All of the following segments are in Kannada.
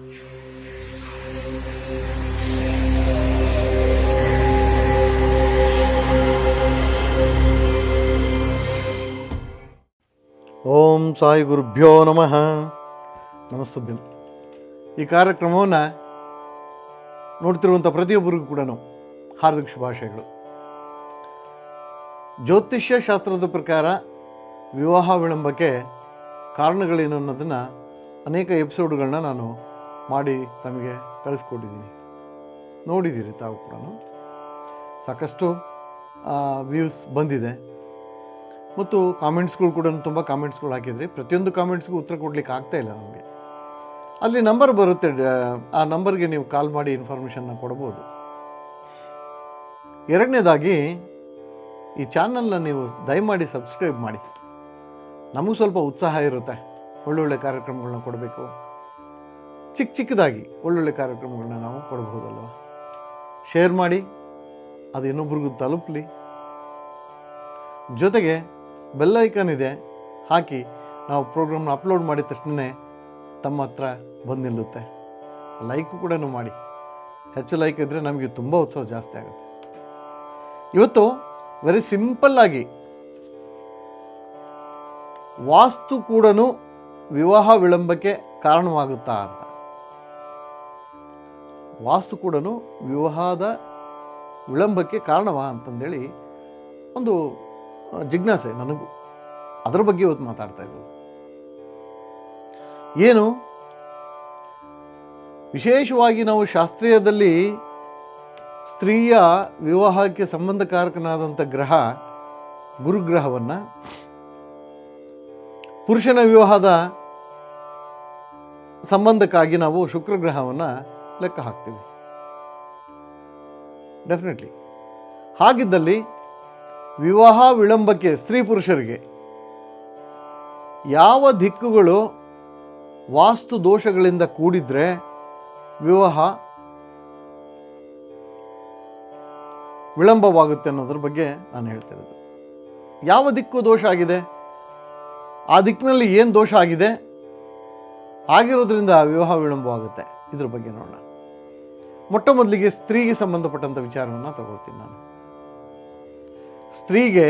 ಓಂ ಸಾಯಿ ಗುರುಭ್ಯೋ ನಮಃ. ನಮಸ್ತುಭ್ಯಂ. ಈ ಕಾರ್ಯಕ್ರಮವನ್ನು ನೋಡ್ತಿರುವಂಥ ಪ್ರತಿಯೊಬ್ಬರಿಗೂ ಕೂಡ ಹಾರ್ದಿಕ ಶುಭಾಶಯಗಳು. ಜ್ಯೋತಿಷ್ಯ ಶಾಸ್ತ್ರದ ಪ್ರಕಾರ ವಿವಾಹ ವಿಳಂಬಕ್ಕೆ ಕಾರಣಗಳೇನು ಅನ್ನೋದನ್ನು ಅನೇಕ ಎಪಿಸೋಡ್ಗಳನ್ನ ನಾನು ಮಾಡಿ ತಮಗೆ ಕಳಿಸ್ಕೊಟ್ಟಿದ್ದೀನಿ, ನೋಡಿದ್ದೀರಿ ತಾವು ಕೂಡ. ಸಾಕಷ್ಟು ವ್ಯೂಸ್ ಬಂದಿದೆ ಮತ್ತು ಕಾಮೆಂಟ್ಸ್ಗಳು ಕೂಡ ತುಂಬ ಕಾಮೆಂಟ್ಸ್ಗಳು ಹಾಕಿದ್ರಿ. ಪ್ರತಿಯೊಂದು ಕಾಮೆಂಟ್ಸ್ಗೂ ಉತ್ತರ ಕೊಡಲಿಕ್ಕೆ ಆಗ್ತಾಯಿಲ್ಲ ನಮಗೆ. ಅಲ್ಲಿ ನಂಬರ್ ಬರುತ್ತೆ, ಆ ನಂಬರ್ಗೆ ನೀವು ಕಾಲ್ ಮಾಡಿ ಇನ್ಫಾರ್ಮೇಷನ್ನ ಕೊಡ್ಬೋದು. ಎರಡನೇದಾಗಿ ಈ ಚಾನಲ್ನ ನೀವು ದಯಮಾಡಿ ಸಬ್ಸ್ಕ್ರೈಬ್ ಮಾಡಿ. ನಮಗೂ ಸ್ವಲ್ಪ ಉತ್ಸಾಹ ಇರುತ್ತೆ, ಒಳ್ಳೊಳ್ಳೆ ಕಾರ್ಯಕ್ರಮಗಳನ್ನ ಕೊಡಬೇಕು. ಚಿಕ್ಕದಾಗಿ ಒಳ್ಳೊಳ್ಳೆ ಕಾರ್ಯಕ್ರಮಗಳನ್ನ ನಾವು ಕೊಡಬಹುದಲ್ವ. ಶೇರ್ ಮಾಡಿ, ಅದು ಇನ್ನೊಬ್ರಿಗೂ ತಲುಪಲಿ. ಜೊತೆಗೆ ಬೆಲ್ ಐಕಾನ್ ಇದೆ, ಹಾಕಿ. ನಾವು ಪ್ರೋಗ್ರಾಮ್ನ ಅಪ್ಲೋಡ್ ಮಾಡಿದ ತಕ್ಷಣ ತಮ್ಮ ಹತ್ರ ಬಂದು ನಿಲ್ಲುತ್ತೆ. ಲೈಕು ಕೂಡ ಮಾಡಿ. ಹೆಚ್ಚು ಲೈಕ್ ಇದ್ದರೆ ನಮಗೆ ತುಂಬ ಉತ್ಸಾಹ ಜಾಸ್ತಿ ಆಗುತ್ತೆ. ಇವತ್ತು ವೆರಿ ಸಿಂಪಲ್ಲಾಗಿ ವಾಸ್ತು ಕೂಡ ವಿವಾಹ ವಿಳಂಬಕ್ಕೆ ಕಾರಣವಾಗುತ್ತಾ ಅಂತ. ವಾಸ್ತು ಕೂಡ ವಿವಾಹದ ವಿಳಂಬಕ್ಕೆ ಕಾರಣವಾ ಅಂತಂದೇಳಿ ಒಂದು ಜಿಜ್ಞಾಸೆ ನನಗೂ. ಅದರ ಬಗ್ಗೆ ಇವತ್ತು ಮಾತಾಡ್ತಾ ಇರೋದು. ಏನು ವಿಶೇಷವಾಗಿ ನಾವು ಶಾಸ್ತ್ರೀಯದಲ್ಲಿ ಸ್ತ್ರೀಯ ವಿವಾಹಕ್ಕೆ ಸಂಬಂಧಕಾರಕನಾದಂಥ ಗ್ರಹ ಗುರುಗ್ರಹವನ್ನು ಪುರುಷನ ವಿವಾಹದ ಸಂಬಂಧಕ್ಕಾಗಿ ನಾವು ಶುಕ್ರಗ್ರಹವನ್ನು ಲೆಕ್ಕ ಹಾಕ್ತೀವಿ. ಡೆಫಿನೆಟ್ಲಿ ಹಾಗಿದ್ದಲ್ಲಿ ವಿವಾಹ ವಿಳಂಬಕ್ಕೆ ಸ್ತ್ರೀ ಪುರುಷರಿಗೆ ಯಾವ ದಿಕ್ಕುಗಳು ವಾಸ್ತು ದೋಷಗಳಿಂದ ಕೂಡಿದ್ರೆ ವಿವಾಹ ವಿಳಂಬವಾಗುತ್ತೆ ಅನ್ನೋದ್ರ ಬಗ್ಗೆ ನಾನು ಹೇಳ್ತಿರೋದು. ಯಾವ ದಿಕ್ಕು ದೋಷ ಆಗಿದೆ, ಆ ದಿಕ್ಕಿನಲ್ಲಿ ಏನು ದೋಷ ಆಗಿದೆ, ಆಗಿರೋದ್ರಿಂದ ವಿವಾಹ ವಿಳಂಬವಾಗುತ್ತೆ, ಇದ್ರ ಬಗ್ಗೆ ನೋಡೋಣ. ಮೊಟ್ಟ ಮೊದಲಿಗೆ ಸ್ತ್ರೀಗೆ ಸಂಬಂಧಪಟ್ಟಂಥ ವಿಚಾರವನ್ನು ತಗೊಳ್ತೀನಿ ನಾನು. ಸ್ತ್ರೀಗೆ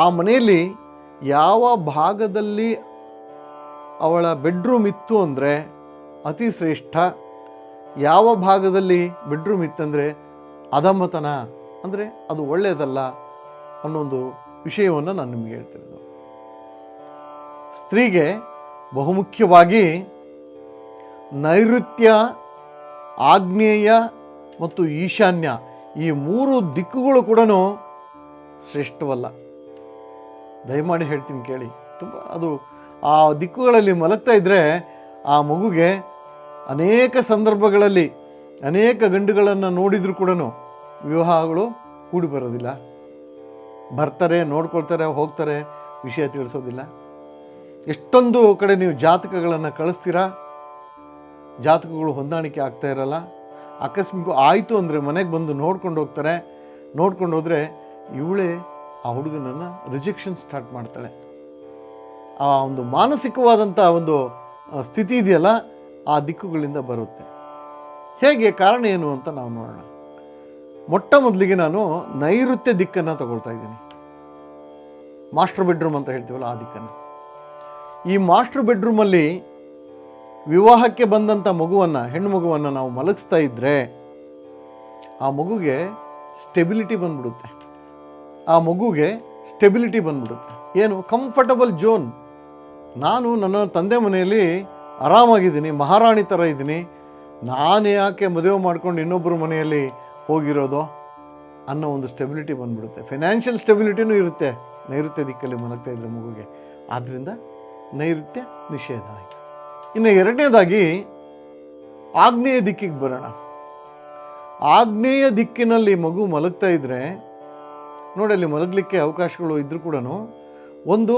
ಆ ಮನೆಯಲ್ಲಿ ಯಾವ ಭಾಗದಲ್ಲಿ ಅವಳ ಬೆಡ್ರೂಮ್ ಇತ್ತು ಅಂದರೆ ಅತಿ ಶ್ರೇಷ್ಠ, ಯಾವ ಭಾಗದಲ್ಲಿ ಬೆಡ್ರೂಮ್ ಇತ್ತಂದರೆ ಅಧಮತನ, ಅಂದರೆ ಅದು ಒಳ್ಳೆಯದಲ್ಲ ಅನ್ನೊಂದು ವಿಷಯವನ್ನು ನಾನು ನಿಮಗೆ ಹೇಳ್ತಿರೋದು. ಸ್ತ್ರೀಗೆ ಬಹುಮುಖ್ಯವಾಗಿ ನೈಋತ್ಯ, ಆಗ್ನೇಯ ಮತ್ತು ಈಶಾನ್ಯ ಈ ಮೂರು ದಿಕ್ಕುಗಳು ಕೂಡ ಶ್ರೇಷ್ಠವಲ್ಲ. ದಯಮಾಡಿ ಹೇಳ್ತೀನಿ ಕೇಳಿ. ತುಂಬ ಅದು ಆ ದಿಕ್ಕುಗಳಲ್ಲಿ ಮಲಗ್ತಾ ಇದ್ದರೆ ಆ ಮಗುಗೆ ಅನೇಕ ಸಂದರ್ಭಗಳಲ್ಲಿ ಅನೇಕ ಗಂಡುಗಳನ್ನು ನೋಡಿದರೂ ಕೂಡ ವಿವಾಹಗಳು ಕೂಡಿ ಬರೋದಿಲ್ಲ. ಬರ್ತಾರೆ, ನೋಡ್ಕೊಳ್ತಾರೆ, ಹೋಗ್ತಾರೆ, ವಿಷಯ ತಿಳಿಸೋದಿಲ್ಲ. ಎಷ್ಟೊಂದು ಕಡೆ ನೀವು ಜಾತಕಗಳನ್ನು ಕಳಿಸ್ತೀರಾ, ಜಾತಕಗಳು ಹೊಂದಾಣಿಕೆ ಆಗ್ತಾ ಇರಲ್ಲ. ಅಕಸ್ಮಿಕ ಆಯಿತು ಅಂದರೆ ಮನೆಗೆ ಬಂದು ನೋಡ್ಕೊಂಡು ಹೋಗ್ತಾರೆ. ನೋಡ್ಕೊಂಡು ಹೋದರೆ ಇವಳೇ ಆ ಹುಡುಗನನ್ನು ರಿಜೆಕ್ಷನ್ ಸ್ಟಾರ್ಟ್ ಮಾಡ್ತಾಳೆ. ಆ ಒಂದು ಮಾನಸಿಕವಾದಂಥ ಒಂದು ಸ್ಥಿತಿ ಇದೆಯಲ್ಲ, ಆ ದಿಕ್ಕುಗಳಿಂದ ಬರುತ್ತೆ. ಹೇಗೆ, ಕಾರಣ ಏನು ಅಂತ ನಾವು ನೋಡೋಣ. ಮೊಟ್ಟ ಮೊದಲಿಗೆ ನಾನು ನೈಋತ್ಯ ದಿಕ್ಕನ್ನು ತಗೊಳ್ತಾ ಇದ್ದೀನಿ. ಮಾಸ್ಟರ್ ಬೆಡ್ರೂಮ್ ಅಂತ ಹೇಳ್ತೀವಲ್ಲ, ಆ ದಿಕ್ಕನ್ನು. ಈ ಮಾಸ್ಟರ್ ಬೆಡ್ರೂಮಲ್ಲಿ ವಿವಾಹಕ್ಕೆ ಬಂದಂಥ ಮಗುವನ್ನು, ಹೆಣ್ಣು ಮಗುವನ್ನು ನಾವು ಮಲಗಿಸ್ತಾ ಇದ್ದರೆ ಆ ಮಗುಗೆ ಸ್ಟೆಬಿಲಿಟಿ ಬಂದ್ಬಿಡುತ್ತೆ. ಏನು, ಕಂಫರ್ಟಬಲ್ ಝೋನ್. ನಾನು ನನ್ನ ತಂದೆ ಮನೆಯಲ್ಲಿ ಆರಾಮಾಗಿದ್ದೀನಿ, ಮಹಾರಾಣಿ ಥರ ಇದ್ದೀನಿ, ನಾನು ಯಾಕೆ ಮದುವೆ ಮಾಡ್ಕೊಂಡು ಇನ್ನೊಬ್ಬರ ಮನೆಯಲ್ಲಿ ಹೋಗಿರೋದು ಅನ್ನೋ ಒಂದು ಸ್ಟೆಬಿಲಿಟಿ ಬಂದ್ಬಿಡುತ್ತೆ. ಫೈನಾನ್ಷಿಯಲ್ ಸ್ಟೆಬಿಲಿಟಿನೂ ಇರುತ್ತೆ ನೈಋತ್ಯ ದಿಕ್ಕಲ್ಲಿ ಮಲಗ್ತಾ ಇದ್ರೆ ಮಗುಗೆ. ಆದ್ದರಿಂದ ನೈಋತ್ಯ ನಿಷೇಧ ಆಯಿತು. ಇನ್ನು ಎರಡನೇದಾಗಿ ಆಗ್ನೇಯ ದಿಕ್ಕಿಗೆ ಬರೋಣ. ಆಗ್ನೇಯ ದಿಕ್ಕಿನಲ್ಲಿ ಮಗು ಮಲಗ್ತಾ ಇದ್ದರೆ ನೋಡಿ, ಅಲ್ಲಿ ಮಲಗಲಿಕ್ಕೆ ಅವಕಾಶಗಳು ಇದ್ದರೂ ಕೂಡ ಒಂದು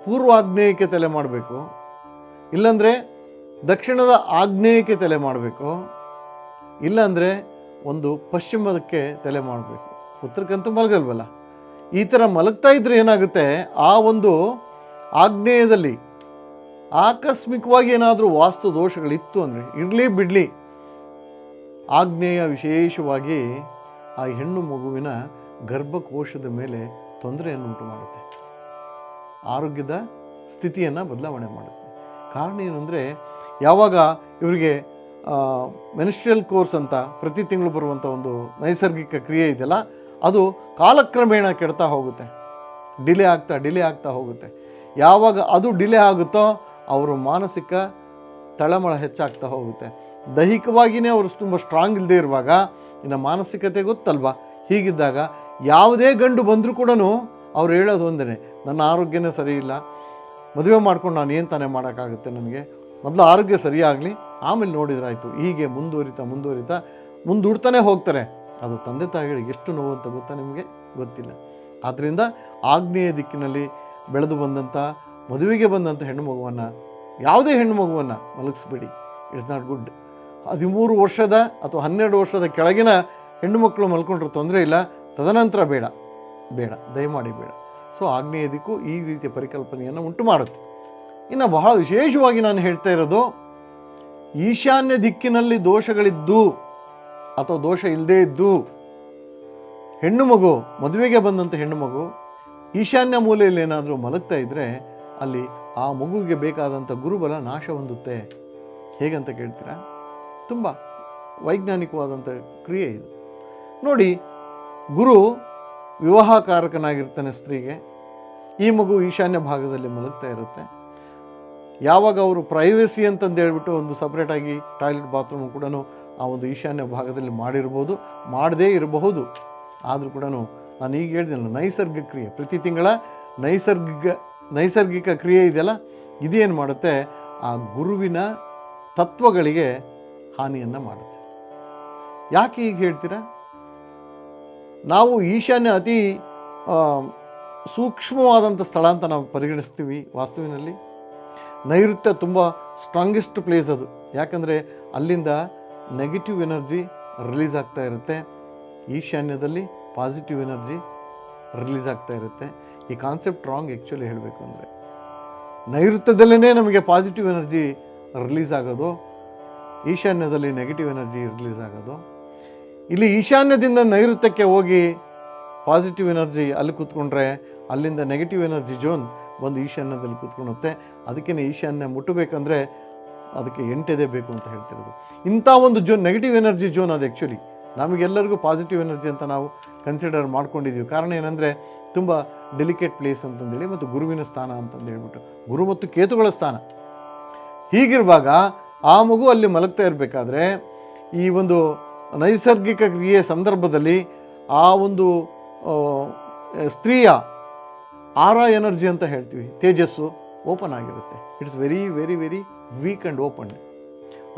ಪೂರ್ವಾಗ್ನೇಯಕ್ಕೆ ತಲೆ ಮಾಡಬೇಕು, ಇಲ್ಲಾಂದರೆ ದಕ್ಷಿಣದ ಆಗ್ನೇಯಕ್ಕೆ ತಲೆ ಮಾಡಬೇಕು, ಇಲ್ಲಾಂದರೆ ಒಂದು ಪಶ್ಚಿಮದಕ್ಕೆ ತಲೆ ಮಾಡಬೇಕು. ಉತ್ತರಕ್ಕಂತೂ ಮಲಗಲ್ವಲ್ಲ. ಈ ಥರ ಮಲಗ್ತಾ ಇದ್ರೆ ಏನಾಗುತ್ತೆ, ಆ ಒಂದು ಆಗ್ನೇಯದಲ್ಲಿ ಆಕಸ್ಮಿಕವಾಗಿ ಏನಾದರೂ ವಾಸ್ತು ದೋಷಗಳಿತ್ತು ಅಂದರೆ ಇರಲಿ ಬಿಡಲಿ, ಆಗ್ನೇಯ ವಿಶೇಷವಾಗಿ ಆ ಹೆಣ್ಣು ಮಗುವಿನ ಗರ್ಭಕೋಶದ ಮೇಲೆ ತೊಂದರೆಯನ್ನು ಉಂಟು ಮಾಡುತ್ತೆ, ಆರೋಗ್ಯದ ಸ್ಥಿತಿಯನ್ನು ಬದಲಾವಣೆ ಮಾಡುತ್ತೆ. ಕಾರಣ ಏನು ಅಂದರೆ, ಯಾವಾಗ ಇವರಿಗೆ ಮೆನ್ಸ್ಟ್ರಿಯಲ್ ಕೋರ್ಸ್ ಅಂತ ಪ್ರತಿ ತಿಂಗಳು ಬರುವಂಥ ಒಂದು ನೈಸರ್ಗಿಕ ಕ್ರಿಯೆ ಇದೆಯಲ್ಲ, ಅದು ಕಾಲಕ್ರಮೇಣ ಕೆಡ್ತಾ ಹೋಗುತ್ತೆ, ಡಿಲೇ ಆಗ್ತಾ ಹೋಗುತ್ತೆ. ಯಾವಾಗ ಅದು ಡಿಲೇ ಆಗುತ್ತೋ ಅವರು ಮಾನಸಿಕ ತಳಮಳ ಹೆಚ್ಚಾಗ್ತಾ ಹೋಗುತ್ತೆ. ದೈಹಿಕವಾಗಿಯೇ ಅವರು ತುಂಬ ಸ್ಟ್ರಾಂಗ್ ಇಲ್ಲದೆ ಇರುವಾಗ ಇನ್ನು ಮಾನಸಿಕತೆ ಗೊತ್ತಲ್ವಾ. ಹೀಗಿದ್ದಾಗ ಯಾವುದೇ ಗಂಡು ಬಂದರೂ ಕೂಡ ಅವ್ರು ಹೇಳೋದು ಒಂದೇ, ನನ್ನ ಆರೋಗ್ಯನೇ ಸರಿ ಇಲ್ಲ, ಮದುವೆ ಮಾಡ್ಕೊಂಡು ನಾನು ಏನು ತಾನೇ ಮಾಡೋಕ್ಕಾಗುತ್ತೆ, ನನಗೆ ಮೊದಲು ಆರೋಗ್ಯ ಸರಿಯಾಗಲಿ ಆಮೇಲೆ ನೋಡಿದ್ರಾಯ್ತು. ಹೀಗೆ ಮುಂದೂಡ್ತಾನೆ ಹೋಗ್ತಾರೆ. ಅದು ತಂದೆ ತಾಯಿಗಳಿಗೆ ಎಷ್ಟು ನೋವು ಅಂತ ಗೊತ್ತಾ ನಿಮಗೆ? ಗೊತ್ತಿಲ್ಲ. ಆದ್ದರಿಂದ ಆಗ್ನೇಯ ದಿಕ್ಕಿನಲ್ಲಿ ಬೆಳೆದು ಬಂದಂಥ ಮದುವೆಗೆ ಬಂದಂಥ ಹೆಣ್ಣು ಮಗುವನ್ನು, ಯಾವುದೇ ಹೆಣ್ಣು ಮಗುವನ್ನು ಮಲಗಿಸ್ಬೇಡಿ. It's not good. 13 ವರ್ಷದ ಅಥವಾ 12 ವರ್ಷದ ಕೆಳಗಿನ ಹೆಣ್ಣು ಮಕ್ಕಳು ಮಲ್ಕೊಂಡ್ರೆ ತೊಂದರೆ ಇಲ್ಲ, ತದನಂತರ ಬೇಡ, ದಯಮಾಡಿ ಬೇಡ. ಸೊ ಆಗ್ನೇಯ ದಿಕ್ಕು ಈ ರೀತಿಯ ಪರಿಕಲ್ಪನೆಯನ್ನು ಉಂಟು ಮಾಡುತ್ತೆ. ಇನ್ನು ಬಹಳ ವಿಶೇಷವಾಗಿ ನಾನು ಹೇಳ್ತಾ ಇರೋದು, ಈಶಾನ್ಯ ದಿಕ್ಕಿನಲ್ಲಿ ದೋಷಗಳಿದ್ದು ಅಥವಾ ದೋಷ ಇಲ್ಲದೇ ಇದ್ದು ಹೆಣ್ಣು ಮಗು, ಮದುವೆಗೆ ಬಂದಂಥ ಹೆಣ್ಣು ಮಗು ಈಶಾನ್ಯ ಮೂಲೆಯಲ್ಲಿ ಏನಾದರೂ ಮಲಗ್ತಾ ಇದ್ದರೆ ಅಲ್ಲಿ ಆ ಮಗುವಿಗೆ ಬೇಕಾದಂಥ ಗುರುಬಲ ನಾಶ ಹೊಂದುತ್ತೆ. ಹೇಗಂತ ಕೇಳ್ತೀರಾ? ತುಂಬ ವೈಜ್ಞಾನಿಕವಾದಂಥ ಕ್ರಿಯೆ ಇದು. ನೋಡಿ, ಗುರು ವಿವಾಹಕಾರಕನಾಗಿರ್ತಾನೆ ಸ್ತ್ರೀಗೆ. ಈ ಮಗು ಈಶಾನ್ಯ ಭಾಗದಲ್ಲಿ ಮಲಗ್ತಾ ಇರುತ್ತೆ. ಯಾವಾಗ ಅವರು ಪ್ರೈವೇಸಿ ಅಂತಂದು ಹೇಳ್ಬಿಟ್ಟು ಒಂದು ಸಪ್ರೇಟಾಗಿ ಟಾಯ್ಲೆಟ್ ಬಾತ್ರೂಮ್ ಕೂಡ ಆ ಒಂದು ಈಶಾನ್ಯ ಭಾಗದಲ್ಲಿ ಮಾಡಿರ್ಬೋದು, ಮಾಡದೇ ಇರಬಹುದು. ಆದರೂ ಕೂಡ ನಾನು ಈಗ ಹೇಳಿದ್ನಲ್ಲ, ನೈಸರ್ಗಿಕ ಕ್ರಿಯೆ, ಪ್ರತಿ ತಿಂಗಳ ನೈಸರ್ಗಿಕ ಕ್ರಿಯೆ ಇದೆಯಲ್ಲ, ಇದೇನು ಮಾಡುತ್ತೆ, ಆ ಗುರುವಿನ ತತ್ವಗಳಿಗೆ ಹಾನಿಯನ್ನು ಮಾಡುತ್ತೆ. ಯಾಕೆ ಈಗ ಹೇಳ್ತೀರಾ? ನಾವು ಈಶಾನ್ಯ ಅತಿ ಸೂಕ್ಷ್ಮವಾದಂಥ ಸ್ಥಳ ಅಂತ ನಾವು ಪರಿಗಣಿಸ್ತೀವಿ ವಾಸ್ತುವಿನಲ್ಲಿ. ನೈಋತ್ಯ ತುಂಬ ಸ್ಟ್ರಾಂಗೆಸ್ಟ್ ಪ್ಲೇಸ್ ಅದು. ಯಾಕಂದರೆ ಅಲ್ಲಿಂದ ನೆಗೆಟಿವ್ ಎನರ್ಜಿ ರಿಲೀಸ್ ಆಗ್ತಾ ಇರುತ್ತೆ, ಈಶಾನ್ಯದಲ್ಲಿ ಪಾಸಿಟಿವ್ ಎನರ್ಜಿ ರಿಲೀಸ್ ಆಗ್ತಾ ಇರುತ್ತೆ. ಈ ಕಾನ್ಸೆಪ್ಟ್ ರಾಂಗ್ ಆ್ಯಕ್ಚುಲಿ ಹೇಳಬೇಕು ಅಂದರೆ. ನೈಋತ್ಯದಲ್ಲೇ ನಮಗೆ ಪಾಸಿಟಿವ್ ಎನರ್ಜಿ ರಿಲೀಸ್ ಆಗೋದು, ಈಶಾನ್ಯದಲ್ಲಿ ನೆಗೆಟಿವ್ ಎನರ್ಜಿ ರಿಲೀಸ್ ಆಗೋದು. ಇಲ್ಲಿ ಈಶಾನ್ಯದಿಂದ ನೈಋತ್ಯಕ್ಕೆ ಹೋಗಿ ಪಾಸಿಟಿವ್ ಎನರ್ಜಿ ಅಲ್ಲಿ ಕೂತ್ಕೊಂಡ್ರೆ ಅಲ್ಲಿಂದ ನೆಗೆಟಿವ್ ಎನರ್ಜಿ ಝೋನ್ ಬಂದು ಈಶಾನ್ಯದಲ್ಲಿ ಕೂತ್ಕೊಳ್ಳುತ್ತೆ. ಅದಕ್ಕೇ ಈಶಾನ್ಯ ಮುಟ್ಟಬೇಕಂದ್ರೆ ಅದಕ್ಕೆ 8 ಎದೆ ಬೇಕು ಅಂತ ಹೇಳ್ತಿರೋದು. ಇಂಥ ಒಂದು ಝೋನ್, ನೆಗೆಟಿವ್ ಎನರ್ಜಿ ಝೋನ್, ಅದು ಆ್ಯಕ್ಚುಲಿ ನಮಗೆಲ್ಲರಿಗೂ ಪಾಸಿಟಿವ್ ಎನರ್ಜಿ ಅಂತ ನಾವು ಕನ್ಸಿಡರ್ ಮಾಡ್ಕೊಂಡಿದ್ದೀವಿ. ಕಾರಣ ಏನಂದರೆ ತುಂಬ ಡೆಲಿಕೇಟ್ ಪ್ಲೇಸ್ ಅಂತಂದೇಳಿ, ಮತ್ತು ಗುರುವಿನ ಸ್ಥಾನ ಅಂತಂದು ಹೇಳ್ಬಿಟ್ಟು, ಗುರು ಮತ್ತು ಕೇತುಗಳ ಸ್ಥಾನ. ಹೀಗಿರುವಾಗ ಆ ಮಗು ಅಲ್ಲಿ ಮಲಗ್ತಾ ಇರಬೇಕಾದ್ರೆ ಈ ಒಂದು ನೈಸರ್ಗಿಕ ಕ್ರಿಯೆ ಸಂದರ್ಭದಲ್ಲಿ ಆ ಒಂದು ಸ್ತ್ರೀಯ ಆರಾ ಎನರ್ಜಿ ಅಂತ ಹೇಳ್ತೀವಿ, ತೇಜಸ್ಸು ಓಪನ್ ಆಗಿರುತ್ತೆ. It's very very very weak and open.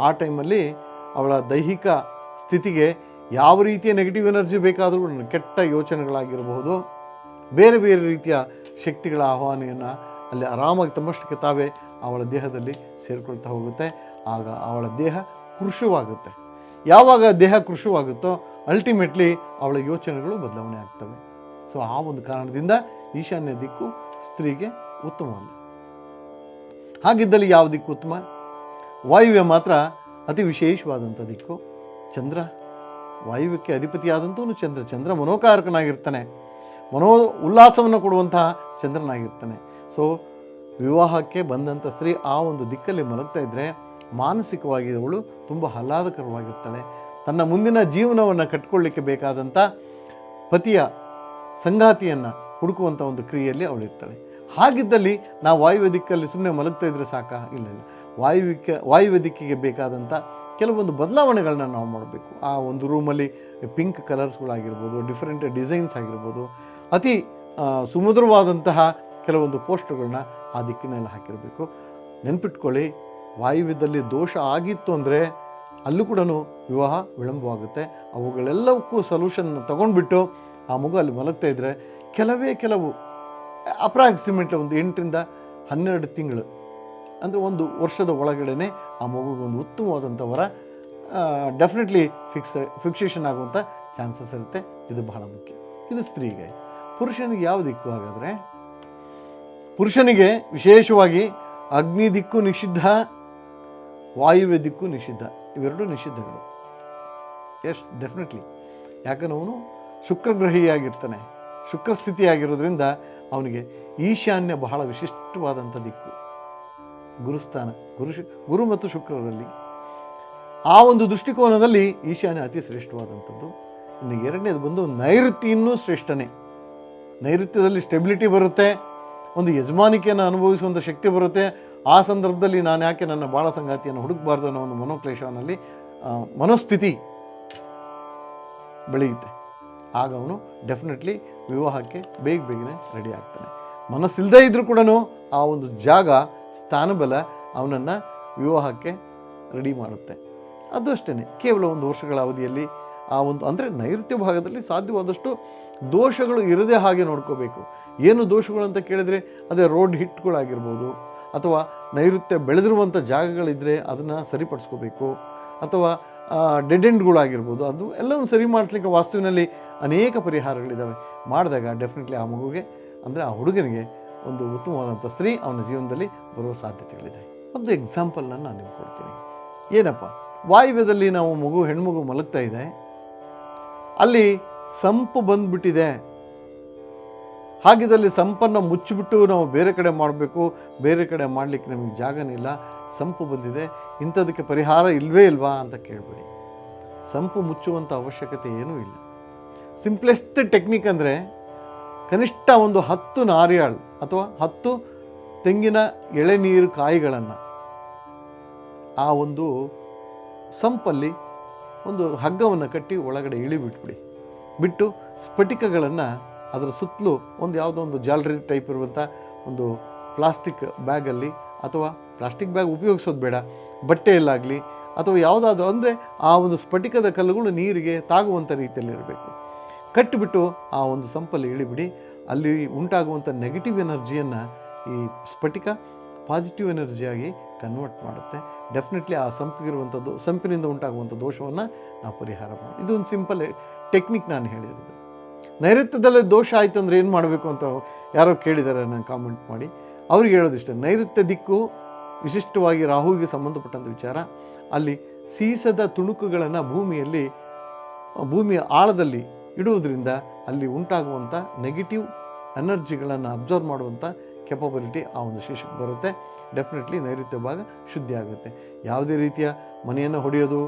ಆ ಟೈಮಲ್ಲಿ ಅವಳ ದೈಹಿಕ ಸ್ಥಿತಿಗೆ ಯಾವ ರೀತಿಯ ನೆಗೆಟಿವ್ ಎನರ್ಜಿ ಬೇಕಾದರೂ, ಕೆಟ್ಟ ಯೋಚನೆಗಳಾಗಿರಬಹುದು, ಬೇರೆ ಬೇರೆ ರೀತಿಯ ಶಕ್ತಿಗಳ ಆಹ್ವಾನೆಯನ್ನು ಅಲ್ಲಿ ಆರಾಮಾಗಿ ತಮ್ಮಷ್ಟಕ್ಕೆ ತಾವೇ ಅವಳ ದೇಹದಲ್ಲಿ ಸೇರಿಕೊಳ್ತಾ ಹೋಗುತ್ತೆ. ಆಗ ಅವಳ ದೇಹ ಕೃಶವಾಗುತ್ತೆ. ಯಾವಾಗ ದೇಹ ಕೃಶವಾಗುತ್ತೋ ಅಲ್ಟಿಮೇಟ್ಲಿ ಅವಳ ಯೋಚನೆಗಳು ಬದಲಾವಣೆ ಆಗ್ತವೆ. ಸೊ ಆ ಒಂದು ಕಾರಣದಿಂದ ಈಶಾನ್ಯ ದಿಕ್ಕು ಸ್ತ್ರೀಗೆ ಉತ್ತಮವಲ್ಲ. ಹಾಗಿದ್ದಲ್ಲಿ ಯಾವ ದಿಕ್ಕು ಉತ್ತಮ? ವಾಯುವ್ಯ ಮಾತ್ರ ಅತಿ ವಿಶೇಷವಾದಂಥ ದಿಕ್ಕು. ಚಂದ್ರ, ವಾಯುವ್ಯಕ್ಕೆ ಅಧಿಪತಿಯಾದಂಥವನು ಚಂದ್ರ ಮನೋಕಾರಕನಾಗಿರ್ತಾನೆ, ಉಲ್ಲಾಸವನ್ನು ಕೊಡುವಂತಹ ಚಂದ್ರನಾಗಿರ್ತಾನೆ. ಸೊ ವಿವಾಹಕ್ಕೆ ಬಂದಂಥ ಸ್ತ್ರೀ ಆ ಒಂದು ದಿಕ್ಕಲ್ಲಿ ಮಲಗ್ತಾ ಇದ್ದರೆ ಮಾನಸಿಕವಾಗಿ ಅವಳು ತುಂಬ ಆಹ್ಲಾದಕರವಾಗಿರ್ತಾಳೆ. ತನ್ನ ಮುಂದಿನ ಜೀವನವನ್ನು ಕಟ್ಕೊಳ್ಳಿಕ್ಕೆ ಬೇಕಾದಂಥ ಪತಿಯ ಸಂಗಾತಿಯನ್ನು ಹುಡುಕುವಂಥ ಒಂದು ಕ್ರಿಯೆಯಲ್ಲಿ ಅವಳಿರ್ತಾಳೆ. ಹಾಗಿದ್ದಲ್ಲಿ ನಾವು ವಾಯುವ್ಯ ದಿಕ್ಕಲ್ಲಿ ಸುಮ್ಮನೆ ಮಲಗ್ತಾ ಇದ್ರೆ ಸಾಕಾ? ಇಲ್ಲ. ವಾಯುವ್ಯ ದಿಕ್ಕಿಗೆ ಬೇಕಾದಂಥ ಕೆಲವೊಂದು ಬದಲಾವಣೆಗಳನ್ನ ನಾವು ಮಾಡಬೇಕು. ಆ ಒಂದು ರೂಮಲ್ಲಿ ಪಿಂಕ್ ಕಲರ್ಸ್ಗಳಾಗಿರ್ಬೋದು, ಡಿಫ್ರೆಂಟ್ ಡಿಸೈನ್ಸ್ ಆಗಿರ್ಬೋದು, ಅತಿ ಸುಮಧುರವಾದಂತಹ ಕೆಲವೊಂದು ಪೋಸ್ಟರ್ಗಳನ್ನ ಆ ದಿಕ್ಕಿನಲ್ಲಿ ಹಾಕಿರಬೇಕು. ನೆನ್ಪಿಟ್ಕೊಳ್ಳಿ, ವಾಯುವ್ಯದಲ್ಲಿ ದೋಷ ಆಗಿತ್ತು ಅಂದರೆ ಅಲ್ಲೂ ಕೂಡ ವಿವಾಹ ವಿಳಂಬವಾಗುತ್ತೆ. ಅವುಗಳೆಲ್ಲವಕ್ಕೂ ಸೊಲ್ಯೂಷನ್ ತಗೊಂಡ್ಬಿಟ್ಟು ಆ ಮಗು ಅಲ್ಲಿ ಮಲಗ್ತಾ ಇದ್ದರೆ ಕೆಲವು ಅಪ್ರಾಕ್ಸಿಮೇಟ್ ಒಂದು 8 ರಿಂದ 12 ತಿಂಗಳು, ಅಂದರೆ 1 ವರ್ಷದ ಒಳಗಡೆ ಆ ಮಗುಗೆ ಒಂದು ಉತ್ತಮವಾದಂಥ ವರ ಡೆಫಿನೆಟ್ಲಿ ಫಿಕ್ಸೇಷನ್ ಆಗುವಂಥ ಚಾನ್ಸಸ್ ಇರುತ್ತೆ. ಇದು ಬಹಳ ಮುಖ್ಯ. ಇದು ಸ್ತ್ರೀಗೆ. ಪುರುಷನಿಗೆ ಯಾವ ದಿಕ್ಕು? ಹಾಗಾದರೆ ಪುರುಷನಿಗೆ ವಿಶೇಷವಾಗಿ ಅಗ್ನಿ ದಿಕ್ಕು ನಿಷಿದ್ಧ, ವಾಯುವ್ಯ ದಿಕ್ಕು ನಿಷಿದ್ಧ. ಇವೆರಡೂ ನಿಷಿದ್ಧಗಳು. S, definitely. ಯಾಕಂದ್ರೆ ಅವನು ಶುಕ್ರಗ್ರಹಿಯಾಗಿರ್ತಾನೆ, ಶುಕ್ರಸ್ಥಿತಿಯಾಗಿರೋದ್ರಿಂದ ಅವನಿಗೆ ಈಶಾನ್ಯ ಬಹಳ ವಿಶಿಷ್ಟವಾದಂಥ ದಿಕ್ಕು. ಗುರುಸ್ಥಾನ, ಗುರು ಮತ್ತು ಶುಕ್ರರಲ್ಲಿ ಆ ಒಂದು ದೃಷ್ಟಿಕೋನದಲ್ಲಿ ಈಶಾನ್ಯ ಅತಿ ಶ್ರೇಷ್ಠವಾದಂಥದ್ದು. ಇನ್ನು ಎರಡನೇದು ಬಂದು ನೈಋತ್ಯ, ಇನ್ನೂ ಶ್ರೇಷ್ಠನೇ. ನೈಋತ್ಯದಲ್ಲಿ ಸ್ಟೆಬಿಲಿಟಿ ಬರುತ್ತೆ, ಒಂದು ಯಜಮಾನಿಕೆಯನ್ನು ಅನುಭವಿಸುವಂಥ ಶಕ್ತಿ ಬರುತ್ತೆ. ಆ ಸಂದರ್ಭದಲ್ಲಿ ನಾನು ಯಾಕೆ ನನ್ನ ಬಾಳ ಸಂಗಾತಿಯನ್ನು ಹುಡುಕಬಾರ್ದು ಅನ್ನೋ ಒಂದು ಮನೋಕ್ಲೇಶನಲ್ಲಿ ಮನೋಸ್ಥಿತಿ ಬೆಳೆಯುತ್ತೆ. ಆಗ ಅವನು ಡೆಫಿನೆಟ್ಲಿ ವಿವಾಹಕ್ಕೆ ಬೇಗನೆ ರೆಡಿ ಆಗ್ತಾನೆ. ಮನಸ್ಸಿಲ್ಲದೇ ಇದ್ದರೂ ಕೂಡ ಆ ಒಂದು ಜಾಗ, ಸ್ಥಾನಬಲ ಅವನನ್ನು ವಿವಾಹಕ್ಕೆ ರೆಡಿ ಮಾಡುತ್ತೆ. ಅದು ಅಷ್ಟೇ, ಕೇವಲ ಒಂದು ವರ್ಷಗಳ ಅವಧಿಯಲ್ಲಿ ಆ ಒಂದು, ಅಂದರೆ ನೈಋತ್ಯ ಭಾಗದಲ್ಲಿ ಸಾಧ್ಯವಾದಷ್ಟು ದೋಷಗಳು ಇರದೇ ಹಾಗೆ ನೋಡ್ಕೋಬೇಕು. ಏನು ದೋಷಗಳು ಅಂತ ಕೇಳಿದರೆ ಅದೇ ರೋಡ್ ಹಿಟ್ಗಳಾಗಿರ್ಬೋದು, ಅಥವಾ ನೈಋತ್ಯ ಬೆಳೆದಿರುವಂಥ ಜಾಗಗಳಿದ್ದರೆ ಅದನ್ನು ಸರಿಪಡಿಸ್ಕೋಬೇಕು, ಅಥವಾ ಡೆಡ್ ಎಂಡ್ಗಳಾಗಿರ್ಬೋದು, ಅದು ಎಲ್ಲವನ್ನು ಸರಿ ಮಾಡಿಸ್ಲಿಕ್ಕೆ ವಾಸ್ತುವಿನಲ್ಲಿ ಅನೇಕ ಪರಿಹಾರಗಳಿದ್ದಾವೆ. ಮಾಡಿದಾಗ ಡೆಫಿನೆಟ್ಲಿ ಆ ಮಗುಗೆ, ಅಂದರೆ ಆ ಹುಡುಗನಿಗೆ ಒಂದು ಉತ್ತಮವಾದಂಥ ಸ್ತ್ರೀ ಅವನ ಜೀವನದಲ್ಲಿ ಬರುವ ಸಾಧ್ಯತೆಗಳಿದೆ. ಒಂದು ಎಕ್ಸಾಂಪಲ್ನ ನಾನು ನಿಮ್ಗೆ ಕೊಡ್ತೀನಿ. ಏನಪ್ಪ, ವಾಯುವ್ಯದಲ್ಲಿ ನಾವು ಹೆಣ್ಮಗು ಮಲಗ್ತಾ ಇದೆ, ಅಲ್ಲಿ ಸಂಪು ಬಂದುಬಿಟ್ಟಿದೆ. ಹಾಗಿದ್ದಲ್ಲಿ ಸಂಪನ್ನು ಮುಚ್ಚಿಬಿಟ್ಟು ನಾವು ಬೇರೆ ಕಡೆ ಮಾಡಬೇಕು, ಬೇರೆ ಕಡೆ ಮಾಡಲಿಕ್ಕೆ ನಮಗೆ ಜಾಗನೇ ಇಲ್ಲ, ಸಂಪು ಬಂದಿದೆ, ಇಂಥದಕ್ಕೆ ಪರಿಹಾರ ಇಲ್ವೇ ಇಲ್ವಾ ಅಂತ ಕೇಳಬೇಡಿ. ಸಂಪು ಮುಚ್ಚುವಂಥ ಅವಶ್ಯಕತೆ ಏನೂ ಇಲ್ಲ. ಸಿಂಪ್ಲೆಸ್ಟ್ ಟೆಕ್ನಿಕ್ ಅಂದರೆ ಕನಿಷ್ಠ ಒಂದು 10 ನಾರಿಯಾಳು ಅಥವಾ 10 ತೆಂಗಿನ ಎಳೆನೀರು ಕಾಯಿಗಳನ್ನು ಆ ಒಂದು ಸಂಪಲ್ಲಿ ಒಂದು ಹಗ್ಗವನ್ನು ಕಟ್ಟಿ ಒಳಗಡೆ ಇಳಿಬಿಟ್ಬಿಡಿ. ಬಿಟ್ಟು ಸ್ಫಟಿಕಗಳನ್ನು ಅದರ ಸುತ್ತಲೂ ಒಂದು ಯಾವುದೋ ಒಂದು ಜಾಲರಿ ಟೈಪ್ ಇರುವಂಥ ಒಂದು ಪ್ಲಾಸ್ಟಿಕ್ ಬ್ಯಾಗಲ್ಲಿ, ಅಥವಾ ಪ್ಲಾಸ್ಟಿಕ್ ಬ್ಯಾಗ್ ಉಪಯೋಗಿಸೋದು ಬೇಡ, ಬಟ್ಟೆಯಲ್ಲಾಗಲಿ ಅಥವಾ ಯಾವುದಾದ್ರೂ, ಅಂದರೆ ಆ ಒಂದು ಸ್ಫಟಿಕದ ಕಲ್ಲುಗಳು ನೀರಿಗೆ ತಾಗುವಂಥ ರೀತಿಯಲ್ಲಿರಬೇಕು. ಕಟ್ಟಿಬಿಟ್ಟು ಆ ಒಂದು ಸಂಪಲ್ಲಿ ಇಳಿಬಿಡಿ. ಅಲ್ಲಿ ಉಂಟಾಗುವಂಥ ನೆಗೆಟಿವ್ ಎನರ್ಜಿಯನ್ನು ಈ ಸ್ಫಟಿಕ ಪಾಸಿಟಿವ್ ಎನರ್ಜಿಯಾಗಿ ಕನ್ವರ್ಟ್ ಮಾಡುತ್ತೆ. ಡೆಫಿನೆಟ್ಲಿ ಆ ಸಂಪಿಗಿರುವಂಥದ್ದು, ಸಂಪಿನಿಂದ ಉಂಟಾಗುವಂಥ ದೋಷವನ್ನು ನಾವು ಪರಿಹಾರ ಮಾಡಿ. ಇದು ಒಂದು ಸಿಂಪಲ್ ಟೆಕ್ನಿಕ್ ನಾನು ಹೇಳಿರೋದು. ನೈಋತ್ಯದಲ್ಲೇ ದೋಷ ಆಯಿತು ಅಂದರೆ ಏನು ಮಾಡಬೇಕು ಅಂತ ಯಾರೋ ಕೇಳಿದ್ದಾರೆ, ನಾನು ಕಾಮೆಂಟ್ ಮಾಡಿ ಅವ್ರಿಗೆ ಹೇಳೋದಿಷ್ಟ. ನೈಋತ್ಯ ದಿಕ್ಕು ವಿಶಿಷ್ಟವಾಗಿ ರಾಹುವಿಗೆ ಸಂಬಂಧಪಟ್ಟಂಥ ವಿಚಾರ. ಅಲ್ಲಿ ಸೀಸದ ತುಣುಕುಗಳನ್ನು ಭೂಮಿಯ ಆಳದಲ್ಲಿ ಇಡುವುದರಿಂದ ಅಲ್ಲಿ ಉಂಟಾಗುವಂಥ ನೆಗೆಟಿವ್ ಎನರ್ಜಿಗಳನ್ನು ಅಬ್ಸರ್ವ್ ಮಾಡುವಂಥ ಕೆಪಬಿಲಿಟಿ ಆ ಒಂದು ಶಿಶುಕ್ಕೆ ಬರುತ್ತೆ. ಡೆಫಿನೆಟ್ಲಿ ನೈಋತ್ಯ ಭಾಗ ಶುದ್ಧಿ ಆಗುತ್ತೆ. ಯಾವುದೇ ರೀತಿಯ ಮನೆಯನ್ನು ಹೊಡೆಯೋದು,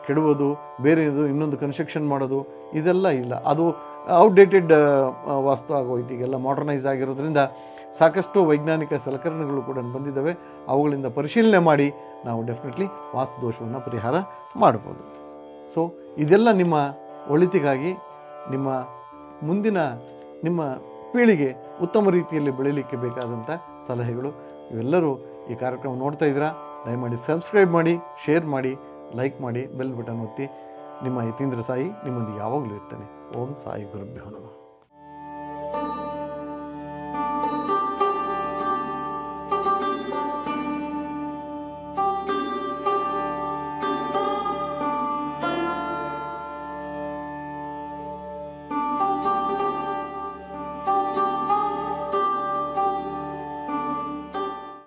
ಕೆಡುವುದು, ಬೇರೆದು ಇನ್ನೊಂದು ಕನ್ಸ್ಟ್ರಕ್ಷನ್ ಮಾಡೋದು ಇದೆಲ್ಲ ಇಲ್ಲ. ಅದು ಔಟ್ಡೇಟೆಡ್ ವಾಸ್ತು ಆಗೋಯ್ತು. ಈಗೆಲ್ಲ ಮಾಡರ್ನೈಸ್ ಆಗಿರೋದ್ರಿಂದ ಸಾಕಷ್ಟು ವೈಜ್ಞಾನಿಕ ಸಲಕರಣೆಗಳು ಕೂಡ ಬಂದಿದ್ದಾವೆ. ಅವುಗಳಿಂದ ಪರಿಶೀಲನೆ ಮಾಡಿ ನಾವು ಡೆಫಿನೆಟ್ಲಿ ವಾಸ್ತು ದೋಷವನ್ನು ಪರಿಹಾರ ಮಾಡ್ಬೋದು. ಸೊ ಇದೆಲ್ಲ ನಿಮ್ಮ ಒಳಿತಿಗಾಗಿ, ನಿಮ್ಮ ಮುಂದಿನ ನಿಮ್ಮ ಪೀಳಿಗೆ ಉತ್ತಮ ರೀತಿಯಲ್ಲಿ ಬೆಳೀಲಿಕ್ಕೆ ಬೇಕಾದಂಥ ಸಲಹೆಗಳು. ಇವೆಲ್ಲರೂ ಈ ಕಾರ್ಯಕ್ರಮ ನೋಡ್ತಾ ಇದ್ದೀರಾ, ದಯಮಾಡಿ ಸಬ್ಸ್ಕ್ರೈಬ್ ಮಾಡಿ, ಶೇರ್ ಮಾಡಿ, ಲೈಕ್ ಮಾಡಿ, ಬೆಲ್ ಬಟನ್ ಒತ್ತಿ. ನಿಮ್ಮ ಯತೀಂದ್ರ ಸಾಯಿ ನಿಮ್ಮೊಂದಿಗೆ ಯಾವಾಗಲೂ ಇರ್ತಾನೆ. ಓಂ ಸಾಯಿ ಗುರುಭ್ಯೋ ನಮಃ.